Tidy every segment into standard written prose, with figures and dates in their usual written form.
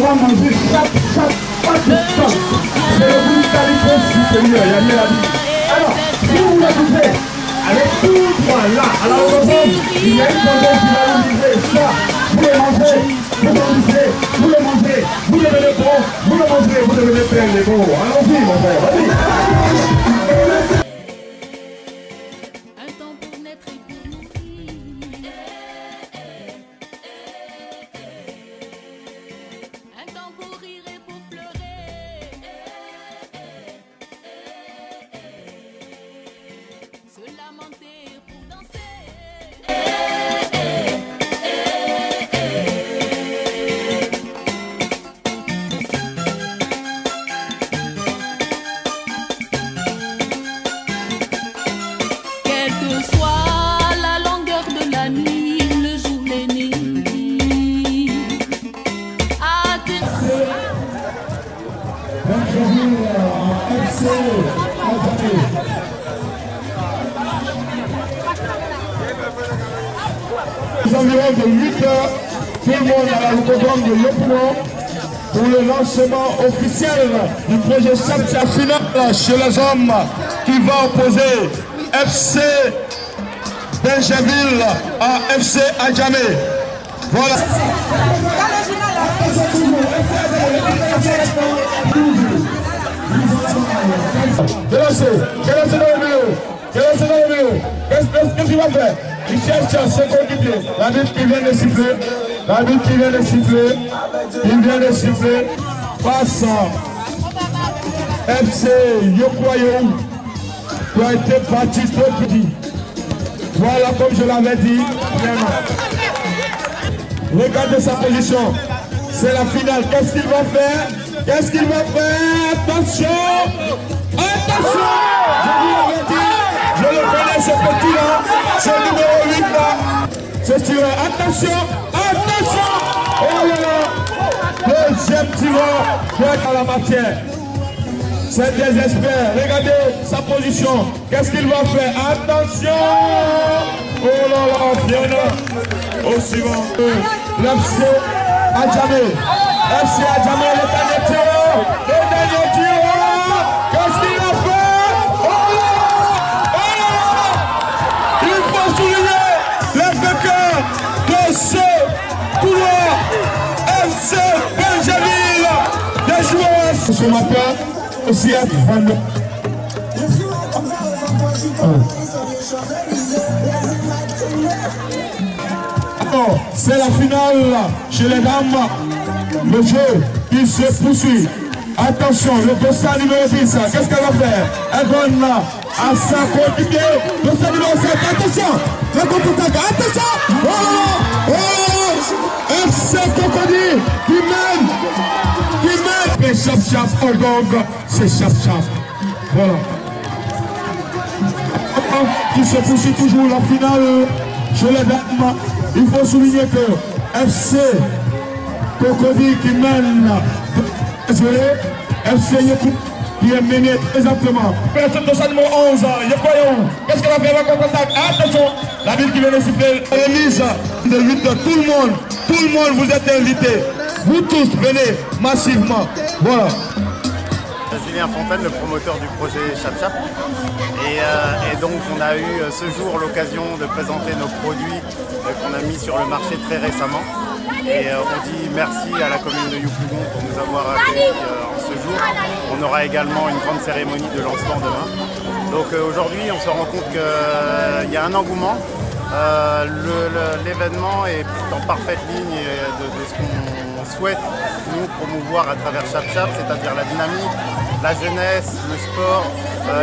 va manger chaque pas de temps. C'est le brutalité supérieure, il y a bien la vie. Alors, si vous l'écoutez, avec tout droit là, à la revanche, il y a une tendance qui va vous dire ça, vous le mangez, vous mangez, vous le mangez, vous devenez bon, vous le mangez, vous devenez plein de bon. Allons-y mon frère, vas-y. Environ de 8 heures, tout le monde à la l'hippodrome de Yopougon pour le lancement officiel du projet Chap-Chap final chez les hommes qui va opposer FC Benjaville à FC Adjamé. Voilà. Qu'est-ce qu'il va faire? Il cherche ses coéquipiers. L'arbitre qui vient de siffler. L'arbitre qui vient de siffler. Il vient de siffler. Face FC Yopougon qui a été battu trop petit. Voilà comme je l'avais dit. Regardez sa position. C'est la finale. Qu'est-ce qu'il va faire? Qu'est-ce qu'il va faire? Attention! Attention! Je vous l'avais dit. Je le connais ce petit-là. C'est le numéro 8 là. C'est tiré. Attention! Attention! Oh là là! Deuxième tireur qui est à la matière. C'est désespéré. Regardez sa position. Qu'est-ce qu'il va faire? Attention! Oh là là! Bien. Au suivant. L'FC Adjamé. FC Adjamé, le dernier tireur. Le dernier tireur. Qu'est-ce qu'il a fait? Oh là! Oh là! Il faut souligner les vainqueurs de ce couloir. FC Benjaville. Des joueurs. Ce matin, aussi à 22. C'est la finale chez les dames. Le jeu qui se poursuit. Attention, le dossard numéro 10. Qu'est-ce qu'elle va faire? Elle donne à sa coéquipier. Dossard numéro 7. Attention, le contre-attaque. Attention. Oh, oh, FC Cocody qui mène. Qui mène. Et Chap-Chap, oh donc, c'est Chap-Chap. Voilà. Qui se poursuit toujours la finale chez les dames. Il faut souligner que FC Cocody qui mène, FC Yopougon qui est mené exactement. Personne de sa numéro 11, Yopougon. Qu'est-ce qu'elle a fait? Elle va contre-attaque. Attention, la ville qui vient de siffler. Remise de 8 heures. Tout le monde, vous êtes invités. Vous tous venez massivement. Voilà. Julien Fontaine, le promoteur du projet Chap-Chap. Et donc on a eu ce jour l'occasion de présenter nos produits qu'on a mis sur le marché très récemment. Et on dit merci à la commune de Yopougon pour nous avoir accueillis en ce jour. On aura également une grande cérémonie de lancement demain. Donc aujourd'hui on se rend compte qu'il y a un engouement. L'événement est en parfaite ligne de ce qu'on souhaite nous promouvoir à travers Chap-Chap, c'est-à-dire la dynamique, la jeunesse, le sport,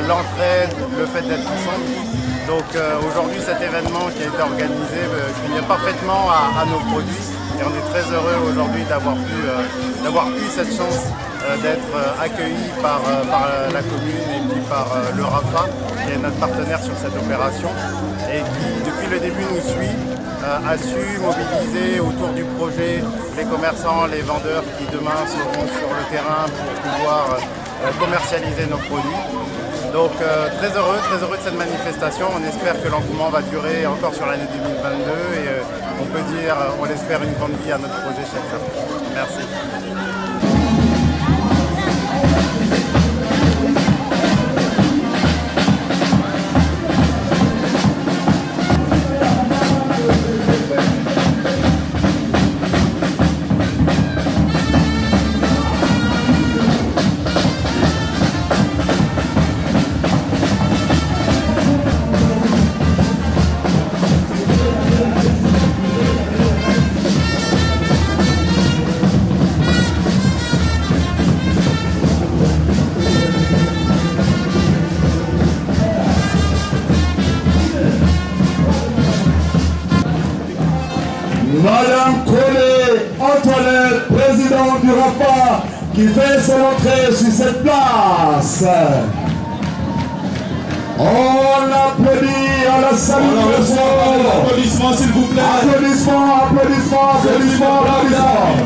l'entraide, le fait d'être ensemble. Donc aujourd'hui cet événement qui a été organisé convient parfaitement à nos produits et on est très heureux aujourd'hui d'avoir eu cette chance d'être accueillis par la commune et puis par le RAFA qui est notre partenaire sur cette opération et qui depuis le début nous suit, a su mobiliser autour du projet les commerçants, les vendeurs qui demain seront sur le terrain pour pouvoir commercialiser nos produits. Donc très heureux de cette manifestation. On espère que l'engouement va durer encore sur l'année 2022 et on peut dire, on l'espère, une grande vie à notre projet Chap Chap. Merci. Madame Collet Antoinette, présidente du RAPA, qui fait son entrée sur cette place. On applaudit, on la salue. Applaudissements s'il vous plaît. Applaudissements. Une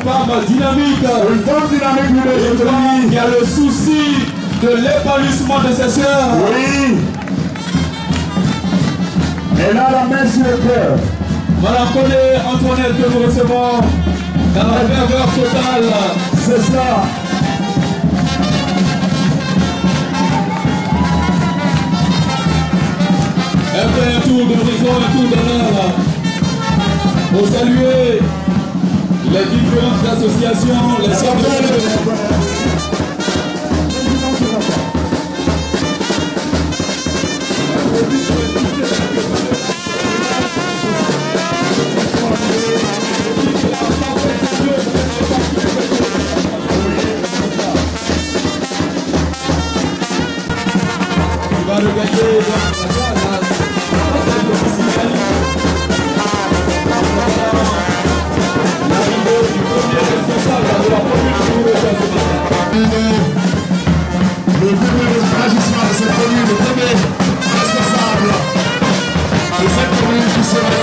femme dynamique. Une femme dynamique, Une femme qui a le souci de l'épanouissement de ses sœurs. Oui. Elle a la main sur le cœur. Madame Collet Antoinette que nous recevons dans la ferveur totale. C'est ça. Elle fait un tour d'horizon, un tour d'honneur pour saluer les différentes associations, les chefs va regagner l'arrivée du premier responsable de la commune de Le premier magistrat de cette commune, le premier responsable de cette commune qui sera là.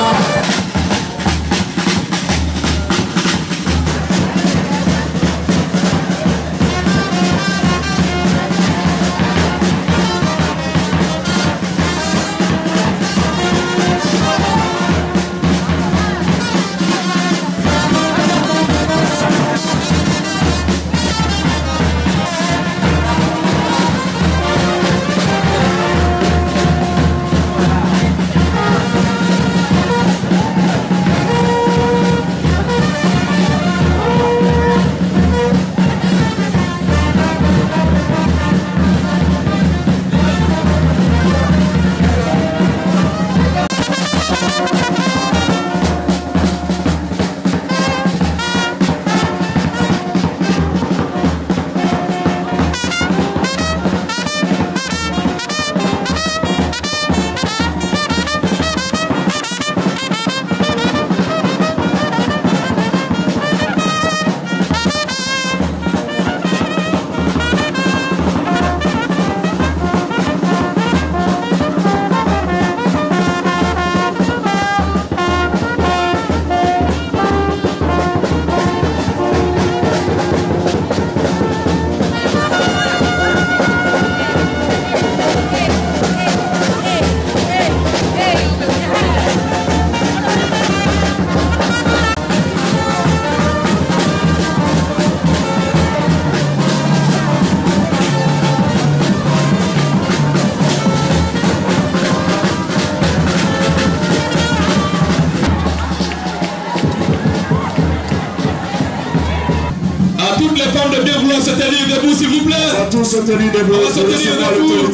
toutes les femmes de bien vouloir se tenir debout, s'il vous plaît. On va tous se tenir debout. On va se tenir debout.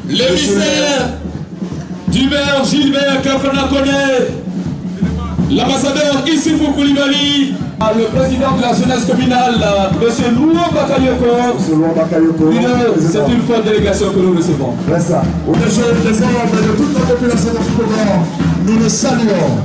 L'émissaire du maire Gilbert Kafana connaît, l'ambassadeur Issifou Koulibaly, le président de la jeunesse communale, M. Nouo Bakayoko. C'est une forte délégation que nous recevons. Reste là. Au nom des hommes et de toute la population de Foucault, nous le saluons.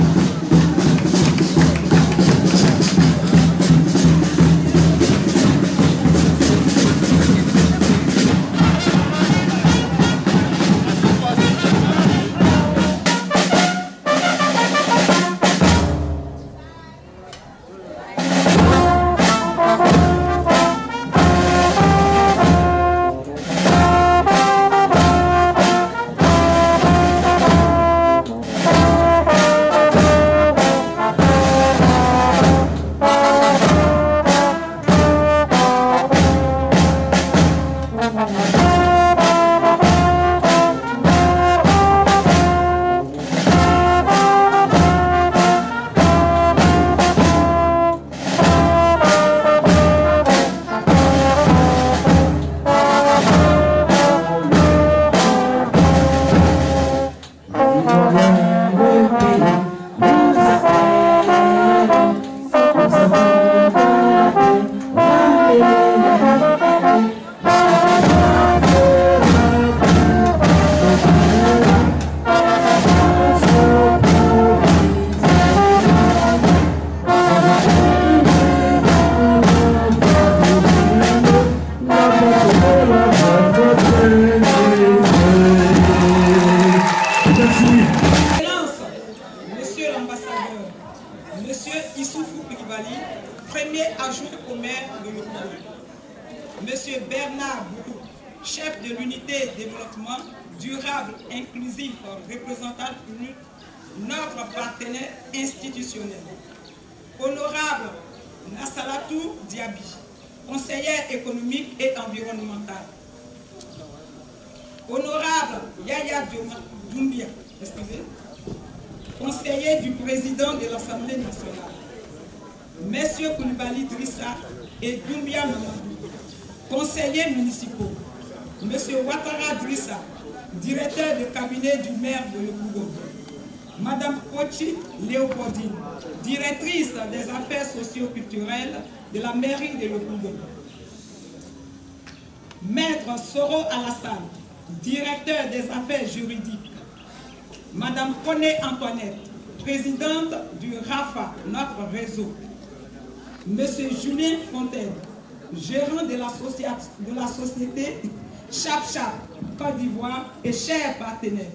Koulibaly, premier adjoint au maire de Yopougon. Monsieur Bernard Bourou, chef de l'unité développement durable inclusif représentant notre partenaire institutionnel. Honorable Nassalatou Diaby, conseillère économique et environnementale. Honorable Yaya Doumbia, conseiller du président de l'Assemblée nationale. Messieurs Koulibaly Drissa et Doumbia Mamadou, conseillers municipaux. Monsieur Ouattara Drissa, directeur de cabinet du maire de Yopougon. Madame Kochi Léopoldine, directrice des affaires socio-culturelles de la mairie de Yopougon. Maître Soro Alassane, directeur des affaires juridiques. Madame Koné Antoinette, présidente du RAFA, notre réseau. Monsieur Julien Fontaine, gérant de la société Chap Chap, Côte d'Ivoire et chers partenaires.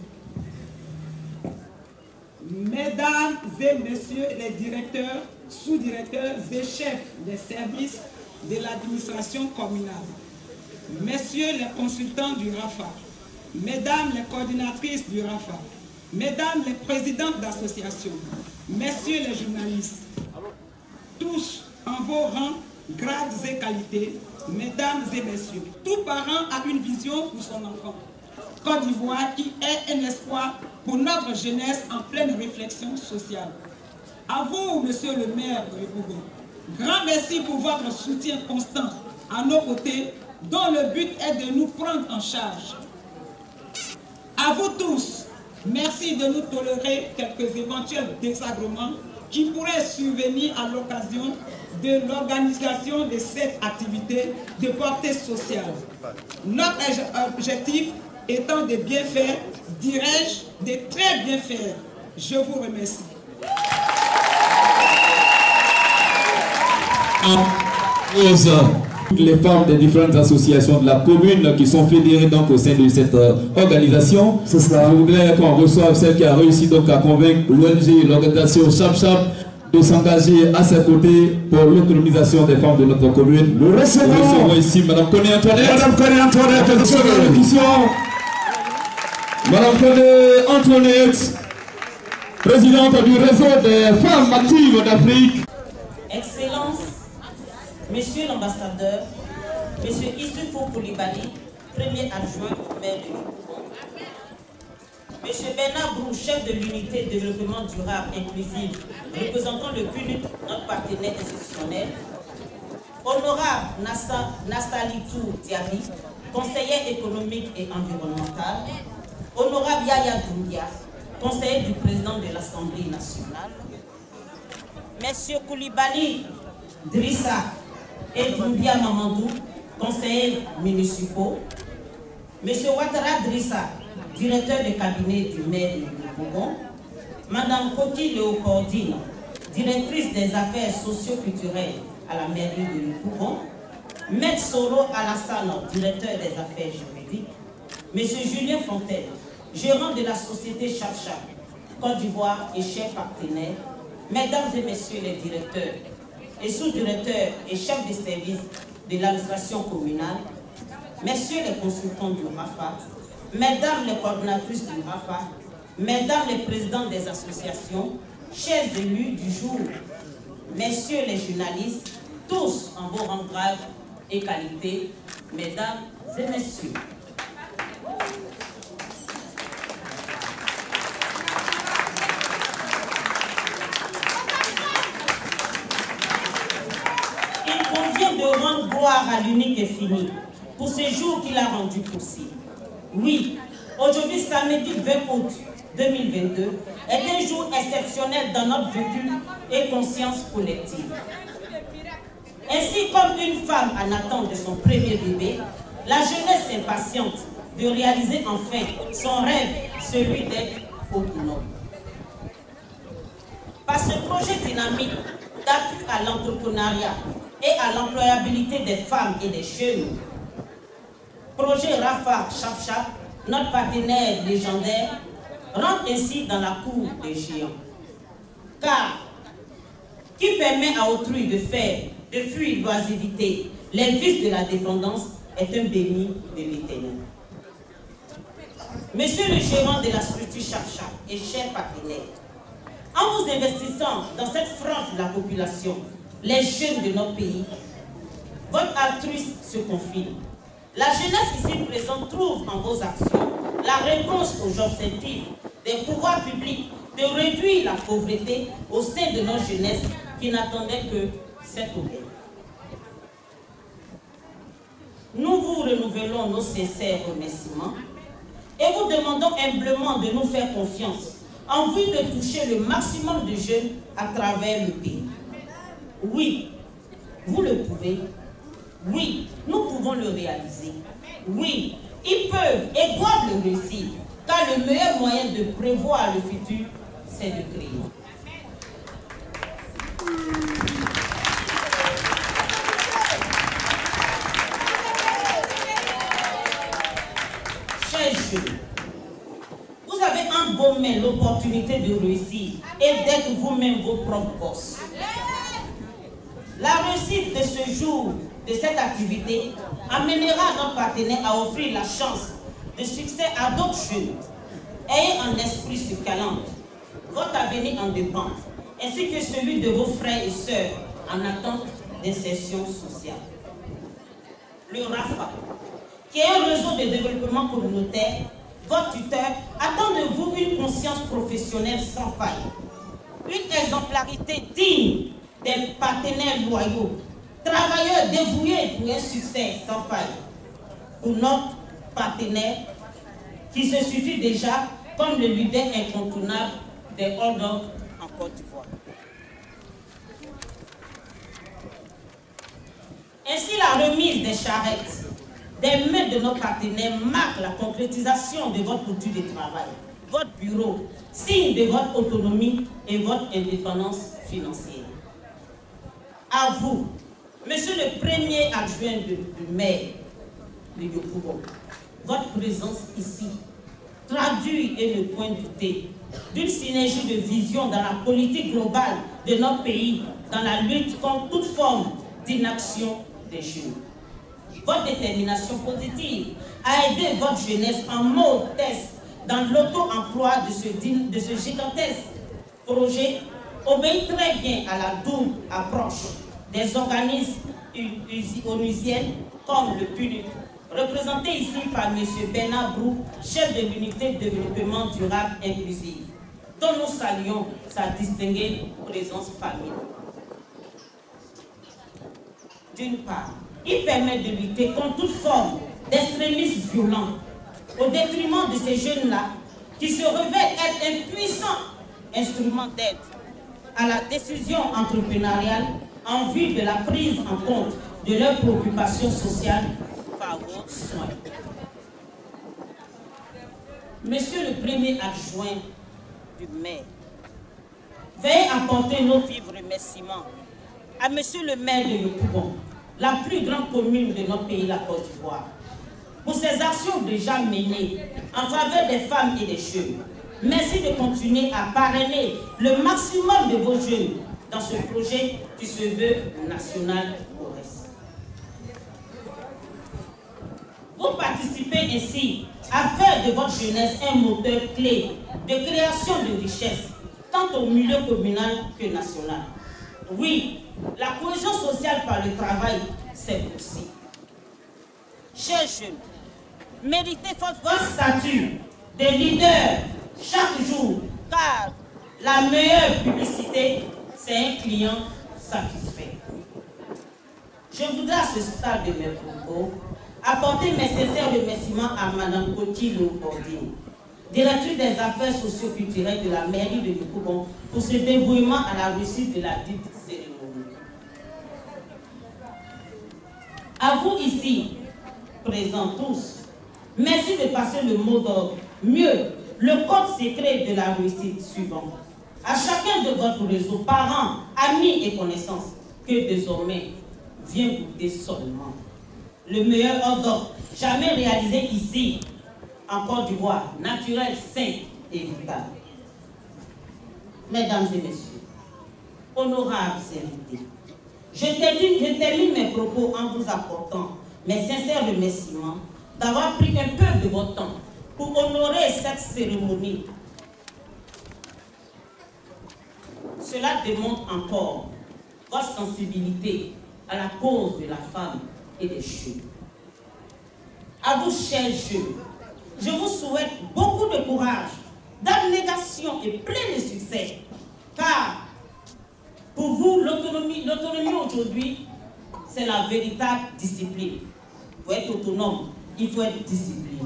Mesdames et messieurs les directeurs, sous-directeurs et chefs des services de l'administration communale. Messieurs les consultants du RAFA, mesdames les coordinatrices du RAFA, mesdames les présidentes d'associations, messieurs les journalistes, tous en vos rangs, grades et qualités, mesdames et messieurs, tout parent a une vision pour son enfant. Côte d'Ivoire qui est un espoir pour notre jeunesse en pleine réflexion sociale. À vous, monsieur le maire de Yopougon, grand merci pour votre soutien constant à nos côtés, dont le but est de nous prendre en charge. À vous tous, merci de nous tolérer quelques éventuels désagréments qui pourraient survenir à l'occasion de l'organisation de cette activité de portée sociale. Notre objectif étant de bien faire, dirais-je, de très bien faire. Je vous remercie. Toutes les femmes des différentes associations de la commune qui sont fédérées donc au sein de cette organisation. Je voudrais qu'on reçoive celle qui a réussi donc à convaincre l'ONG, l'organisation Chap Chap, de s'engager à ses côtés pour l'autonomisation des femmes de notre commune. Nous recevons ici Madame Koné Antoinette. Madame Koné Antoinette, Madame Koné Antoinette, présidente du réseau des femmes actives d'Afrique. Excellence, Monsieur l'ambassadeur, Monsieur Issoufou Koulibaly, premier adjoint au maire de Yopougon. Monsieur Bernard Bourou, chef de l'unité de développement durable inclusif, représentant le PUNUT, notre partenaire institutionnel. Honorable Nassalitou Diaby, conseiller économique et environnemental. Honorable Yaya Doumbia, conseiller du président de l'Assemblée nationale. Monsieur Koulibaly Drissa et Doumbia Mamadou, conseillers municipaux. Monsieur Ouattara Drissa, directeur de cabinet du maire de Yopougon. Madame Kochi Léopoldine, directrice des affaires socio-culturelles à la mairie de Yopougon. Maître Soro Alassane, directeur des affaires juridiques. Monsieur Julien Fontaine, gérant de la société Chap Chap, Côte d'Ivoire et chef partenaire. Mesdames et messieurs les directeurs et sous-directeurs et chefs de service de l'administration communale, messieurs les consultants du RAFA, mesdames les coordinatrices du RAFA, mesdames les présidents des associations, chers élus du jour, messieurs les journalistes, tous en vos rangs, grades et qualités, mesdames et messieurs. De rendre gloire à l'unique et fini pour ce jour qu'il a rendu possible. Oui, aujourd'hui, samedi 20 août 2022, est un jour exceptionnel dans notre vécu et conscience collective. Ainsi, comme une femme en attente de son premier bébé, la jeunesse impatiente de réaliser enfin son rêve, celui d'être autonome. Par ce projet dynamique d'appui à l'entrepreneuriat et à l'employabilité des femmes et des jeunes, projet RAFA Chap Chap, notre partenaire légendaire, rentre ainsi dans la cour des géants. Car qui permet à autrui de fuir l'oisiveté, les vices de la dépendance, est un béni de l'Éternel. Monsieur le gérant de la structure Chap-Chap et chers partenaires, en vous investissant dans cette frange de la population, les jeunes de notre pays, votre altruisme se confirme. La jeunesse ici présente trouve en vos actions la réponse aux objectifs des pouvoirs publics de réduire la pauvreté au sein de nos jeunesses qui n'attendaient que cette aubaine. Nous vous renouvelons nos sincères remerciements et vous demandons humblement de nous faire confiance en vue de toucher le maximum de jeunes à travers le pays. Oui, vous le pouvez. Oui, nous pouvons le réaliser. Oui, ils peuvent et doivent le réussir, car le meilleur moyen de prévoir le futur, c'est de créer. Chers jeunes, vous avez en vos mains l'opportunité de réussir et d'être vous-même vos propres boss. La réussite de ce jour, de cette activité, amènera notre partenaire à offrir la chance de succès à d'autres jeunes. Ayez en esprit ce calendrier. Votre avenir en dépend, ainsi que celui de vos frères et sœurs en attente d'insertion sociale. Le RAFA, qui est un réseau de développement communautaire, votre tuteur attend de vous une conscience professionnelle sans faille, une exemplarité digne des partenaires loyaux, travailleurs dévoués pour un succès sans faille. Pour notre partenaire qui se situe déjà comme le leader incontournable des hold-up en Côte d'Ivoire. Ainsi, la remise des charrettes des mains de nos partenaires marque la concrétisation de votre outil de travail, votre bureau, signe de votre autonomie et votre indépendance financière. À vous, Monsieur le premier adjoint du maire de Yopougon, votre présence ici traduit et ne point douter d'une synergie de vision dans la politique globale de notre pays dans la lutte contre toute forme d'inaction des jeunes. Votre détermination positive a aidé votre jeunesse en mode test dans l'auto-emploi de ce gigantesque projet obéit très bien à la double approche des organismes onusiens comme le PUNUC, représenté ici par M. Bernard Brou, chef de l'unité de développement durable inclusif, dont nous saluons sa distinguée présence parmi nous. D'une part, il permet de lutter contre toute forme d'extrémisme violent, au détriment de ces jeunes-là qui se révèlent être un puissant instrument d'aide à la décision entrepreneuriale en vue de la prise en compte de leurs préoccupations sociales par vos soins. Monsieur le premier adjoint du maire, veuillez apporter nos vifs remerciements à Monsieur le maire de Yopougon, la plus grande commune de notre pays, la Côte d'Ivoire, pour ses actions déjà menées en faveur des femmes et des jeunes. Merci de continuer à parrainer le maximum de vos jeunes dans ce projet qui se veut national au reste. Vous participez ainsi à faire de votre jeunesse un moteur clé de création de richesses, tant au milieu communal que national. Oui, la cohésion sociale par le travail, c'est possible. Chers jeunes, méritez votre statut de leader chaque jour, car la meilleure publicité, c'est un client satisfait. Je voudrais à ce stade de mes propos apporter mes sincères remerciements à Mme Coty Léopoldine, directrice des affaires socio-culturelles de la mairie de Yopougon, pour ce dévouement à la réussite de la dite cérémonie. À vous ici, présents tous, merci de passer le mot d'ordre. Mieux, le code secret de la réussite suivant. À chacun de votre réseau, parents, amis et connaissances, que désormais vient goûter seulement le meilleur ordre jamais réalisé ici, en Côte d'Ivoire, naturel, sain et vital. Mesdames et messieurs, honorables invités, je termine mes propos en vous apportant mes sincères remerciements d'avoir pris un peu de votre temps pour honorer cette cérémonie. Cela démontre encore votre sensibilité à la cause de la femme et des jeunes. À vous, chers jeunes, je vous souhaite beaucoup de courage, d'abnégation et plein de succès, car pour vous, l'autonomie aujourd'hui, c'est la véritable discipline. Pour être autonome, il faut être discipliné.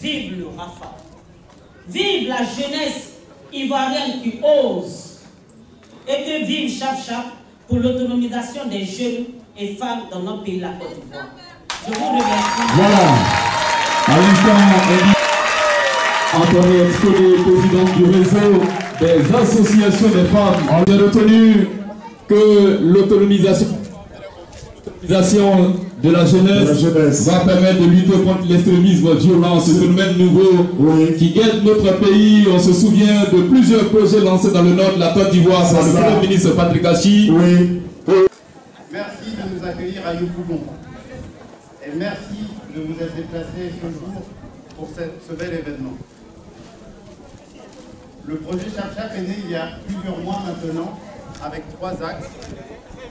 Vive le Rafa. Vive la jeunesse ivoirienne qui ose. Et que vive Chap pour l'autonomisation des jeunes et femmes dans notre pays, la Côte d'Ivoire. Je vous remercie. Voilà. À l'instant, Antoinette Koné, présidente du réseau des associations des femmes. On a retenu que l'autonomisation de la jeunesse va permettre de lutter contre l'extrémisme violent, ce phénomène nouveau qui guette notre pays. On se souvient de plusieurs projets lancés dans le nord de la Côte d'Ivoire par le Premier ministre Patrick Achi. Merci de nous accueillir à Yopougon. Et merci de vous être déplacés ce jour pour ce bel événement. Le projet Chap est né il y a plusieurs mois maintenant avec 3 axes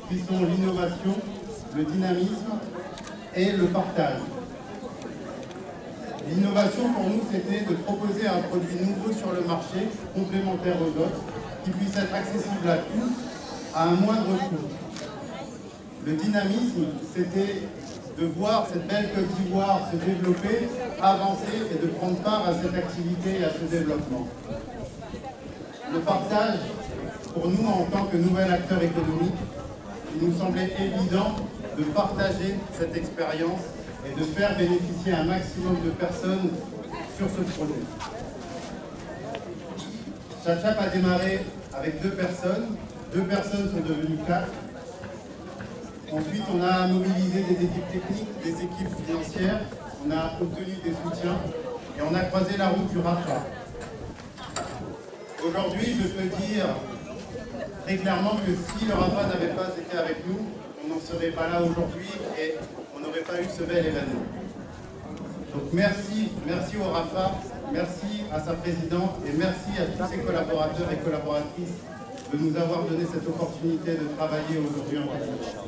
qui sont l'innovation, le dynamisme et le partage. L'innovation pour nous, c'était de proposer un produit nouveau sur le marché, complémentaire aux autres, qui puisse être accessible à tous à un moindre coût. Le dynamisme, c'était de voir cette belle Côte d'Ivoire se développer, avancer et de prendre part à cette activité et à ce développement. Le partage, pour nous en tant que nouvel acteur économique, il nous semblait évident de partager cette expérience et de faire bénéficier un maximum de personnes sur ce projet. Chap a démarré avec 2 personnes. 2 personnes sont devenues 4. Ensuite, on a mobilisé des équipes techniques, des équipes financières, on a obtenu des soutiens et on a croisé la route du Rafa. Aujourd'hui, je peux dire très clairement que si le Rafa n'avait pas été avec nous, on n'en serait pas là aujourd'hui et on n'aurait pas eu ce bel événement. Donc merci au Rafa, merci à sa présidente et merci à tous ses collaborateurs et collaboratrices de nous avoir donné cette opportunité de travailler aujourd'hui en Côte d'Ivoire.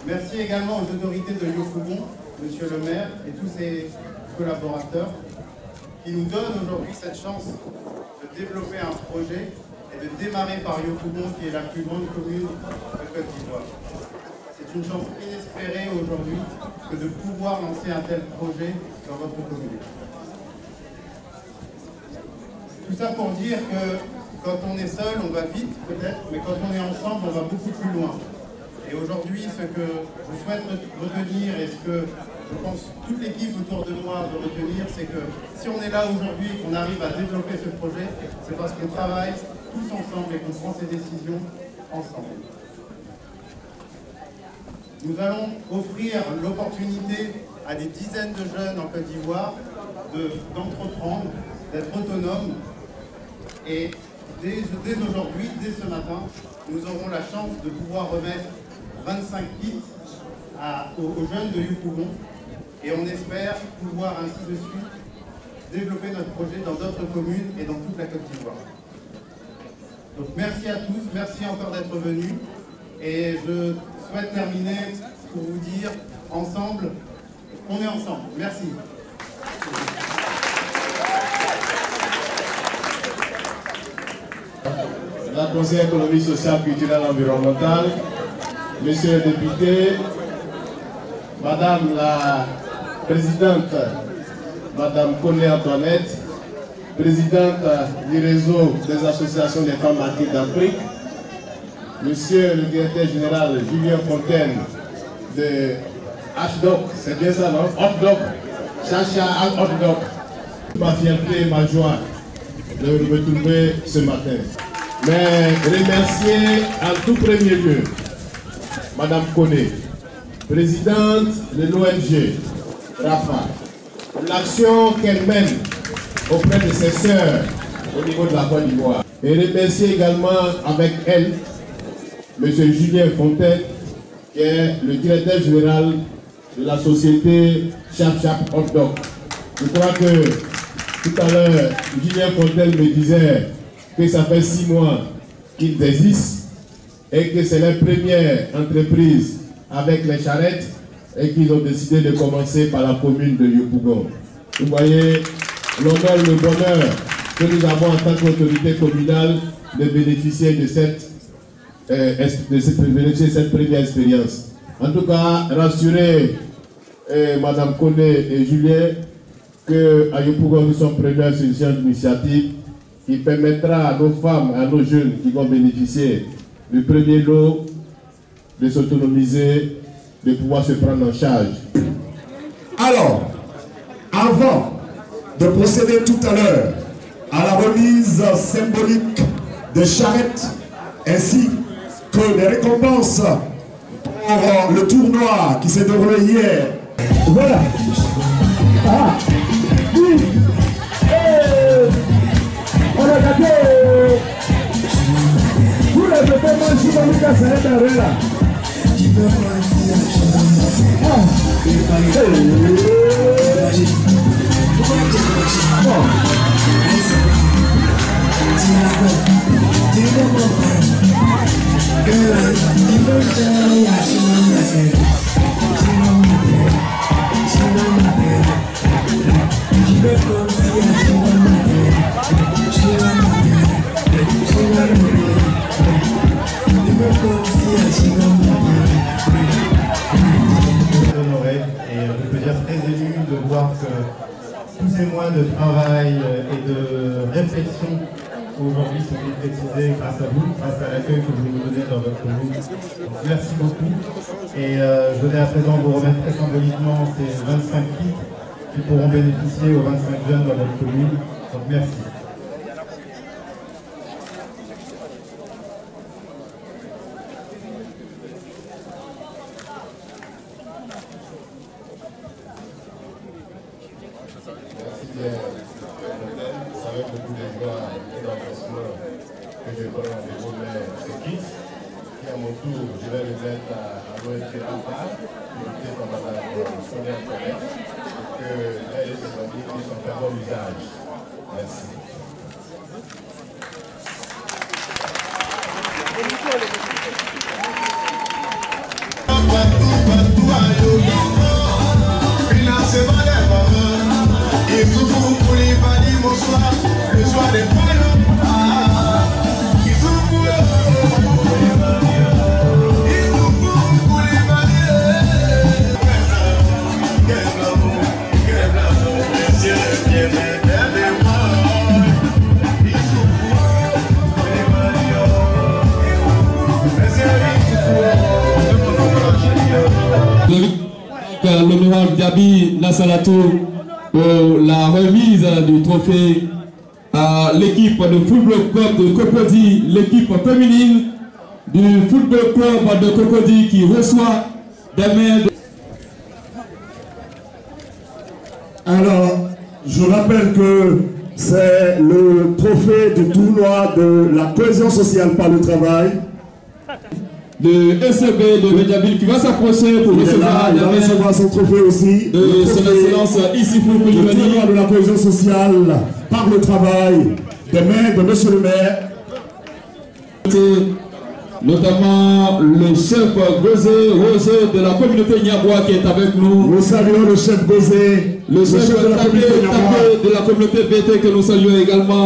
Merci également aux autorités de Yopougon, Monsieur le maire et tous ses collaborateurs qui nous donnent aujourd'hui cette chance de développer un projet et de démarrer par Yopougon qui est la plus grande commune de Côte d'Ivoire. C'est une chance inespérée aujourd'hui que de pouvoir lancer un tel projet dans votre commune. Tout ça pour dire que quand on est seul, on va vite peut-être, mais quand on est ensemble, on va beaucoup plus loin. Et aujourd'hui, ce que je souhaite retenir et ce que je pense toute l'équipe autour de moi veut retenir, c'est que si on est là aujourd'hui et qu'on arrive à développer ce projet, c'est parce qu'on travaille tous ensemble et qu'on prend ces décisions ensemble. Nous allons offrir l'opportunité à des dizaines de jeunes en Côte d'Ivoire d'entreprendre, d'être autonomes. Et dès aujourd'hui, dès ce matin, nous aurons la chance de pouvoir remettre 25 kits aux jeunes de Yopougon. Et on espère pouvoir ainsi de suite développer notre projet dans d'autres communes et dans toute la Côte d'Ivoire. Donc merci à tous, merci encore d'être venus. Et je souhaite terminer pour vous dire ensemble, on est ensemble. Merci. La conseillère économique, sociale, culturelle, environnementale, monsieur le député, madame la présidente, madame Koné Antoinette, présidente du réseau des associations des femmes martyres d'Afrique, monsieur le directeur général Julien Fontaine de HDOC, c'est bien ça, non? HDOC, Chacha HDOC. Ma fierté et ma joie de me retrouver ce matin. Mais remercier en tout premier lieu madame Koné, présidente de l'ONG Rafa, l'action qu'elle mène auprès de ses sœurs au niveau de la Côte d'Ivoire. Et remercier également avec elle M. Julien Fontaine, qui est le directeur général de la société Chap Chap Hot Dog. Je crois que tout à l'heure, Julien Fontaine me disait que ça fait 6 mois qu'ils existent et que c'est leur première entreprise avec les charrettes et qu'ils ont décidé de commencer par la commune de Yopougon. Vous voyez l'honneur et le bonheur que nous avons en tant qu'autorité communale de bénéficier de cette première expérience. En tout cas, rassurer Madame Koné et Julien qu'à Yopougon, nous sommes preneurs sur une science d'initiative qui permettra à nos femmes, à nos jeunes qui vont bénéficier du premier lot de s'autonomiser, de pouvoir se prendre en charge. Alors, avant de procéder tout à l'heure à la remise symbolique des charrettes ainsi que des récompenses pour le tournoi qui s'est déroulé hier. Voilà. Ah. Oui. On a gâté. Tous les événements qui vont nous casser là. Honoré, et je peux dire très ému de voir que tous ces mois de travail et de réflexion aujourd'hui sont concrétisés grâce à vous, grâce à l'accueil que vous nous donnez dans votre commune. Donc, merci beaucoup. Et je voudrais à présent vous remettre très symboliquement ces 25 kits qui pourront bénéficier aux 25 jeunes dans votre commune. Donc merci. Je vais le mettre à l'ONG Alpha, invité par Mme Sonia Collet, pour qu'elle et ses amis puissent en faire bon usage. Merci. L'honorable Diaby Nassalatou pour la remise du trophée à l'équipe de football club de Cocody, l'équipe féminine du football club de Cocody qui reçoit des mains de... Alors, je rappelle que c'est le trophée du tournoi de la cohésion sociale par le travail. De ECB de Mediaville qui va s'approcher pour recevoir il va recevoir son trophée aussi. De son excellence ici pour le tournoi de la cohésion sociale par le travail des mains de monsieur le maire. Notamment le chef Gozé Roger de la communauté Niabois qui est avec nous. Nous saluons le chef Gozé, le chef de la communauté BT que nous saluons également.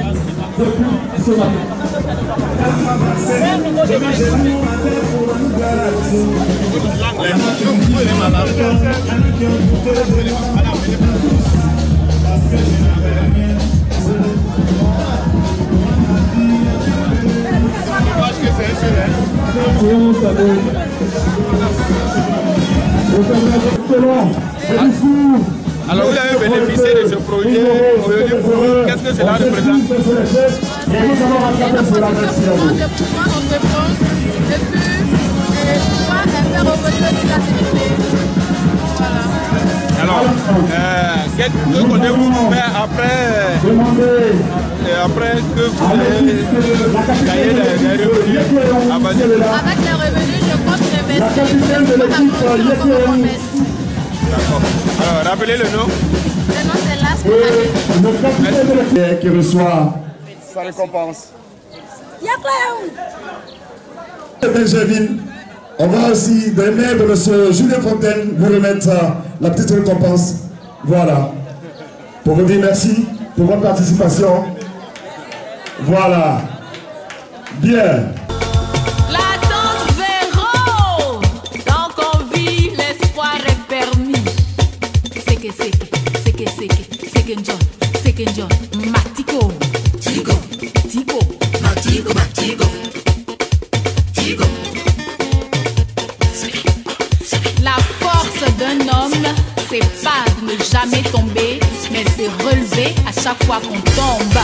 Alors vous avez bénéficié de ce projet, qu'est-ce que cela représente? On va entreprendre et puis pouvoir faire revenir la sécurité. Voilà. Alors, que comptez-vous faire après que vous avez gagné les revenus? Avec les revenus, je compte investir. D'accord. Alors, rappelez le nom. Le nom, c'est Las. Qui reçoit sa récompense. Benjamin. On va aussi, des mains de M. Julien Fontaine, vous remettre la petite récompense. Voilà. Pour vous dire merci pour votre participation. Voilà. Bien. La danse Véro. Tant qu'on vit, l'espoir est permis. Seke John, Matico. Tigo. La force d'un homme, c'est pas de ne jamais tomber, mais c'est relever à chaque fois qu'on tombe.